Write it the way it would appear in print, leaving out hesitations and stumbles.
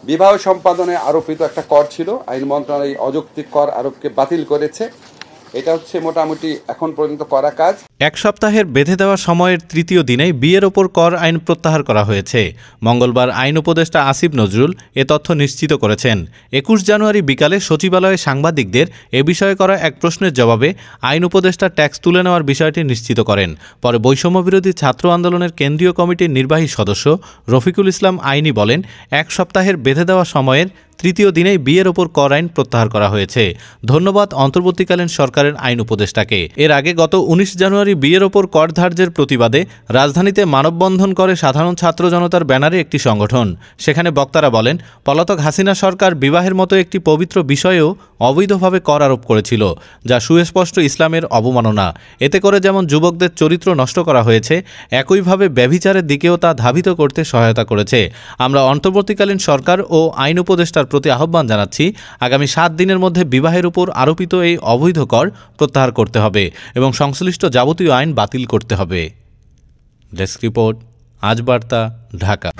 বিবাহ সম্পাদনে আরোপিত একটা কর ছিল, আইন মন্ত্রণালয় অযৌক্তিক কর আরোপকে বাতিল করেছে। এটা হচ্ছে মোটামুটি এখন পর্যন্ত করা কাজ। এক সপ্তাহের বেঁধে দেওয়া সময়ের তৃতীয় দিনেই বিয়ের ওপর কর আইন প্রত্যাহার করা হয়েছে। মঙ্গলবার আইন উপদেষ্টা আসিফ নজরুল এ তথ্য নিশ্চিত করেছেন। ২১ জানুয়ারি বিকালে সচিবালয়ে সাংবাদিকদের এ বিষয়ে করা এক প্রশ্নের জবাবে আইন উপদেষ্টা ট্যাক্স তুলে নেওয়ার বিষয়টি নিশ্চিত করেন। পরে বৈষম্যবিরোধী ছাত্র আন্দোলনের কেন্দ্রীয় কমিটির নির্বাহী সদস্য রফিকুল ইসলাম আইনি বলেন, এক সপ্তাহের বেঁধে দেওয়া সময়ের তৃতীয় দিনেই বিয়ের ওপর কর আইন প্রত্যাহার করা হয়েছে। ধন্যবাদ অন্তর্বর্তীকালীন সরকারের আইন উপদেষ্টাকে। এর আগে গত ১৯ জানুয়ারি বিয়ের ওপর কর ধার্যের প্রতিবাদে রাজধানীতে মানববন্ধন করে সাধারণ ছাত্র জনতার ব্যানারে একটি সংগঠন। সেখানে বক্তারা বলেন, পলাতক হাসিনা সরকার বিবাহের মতো একটি পবিত্র বিষয়েও অবৈধভাবে কর আরোপ করেছিল, যা সুস্পষ্ট ইসলামের অবমাননা। এতে করে যেমন যুবকদের চরিত্র নষ্ট করা হয়েছে, একইভাবে ব্যভিচারের দিকেও তা ধাবিত করতে সহায়তা করেছে। আমরা অন্তর্বর্তীকালীন সরকার ও আইন উপদেষ্টার প্রতি আহ্বান জানাচ্ছি, আগামী ৭ দিনের মধ্যে বিবাহের উপর আরোপিত এই অবৈধ কর প্রত্যাহার করতে হবে এবং সংশ্লিষ্ট যাবতীয় আইন বাতিল করতে হবে। ডেস্ক রিপোর্ট, আজ বার্তা, ঢাকা।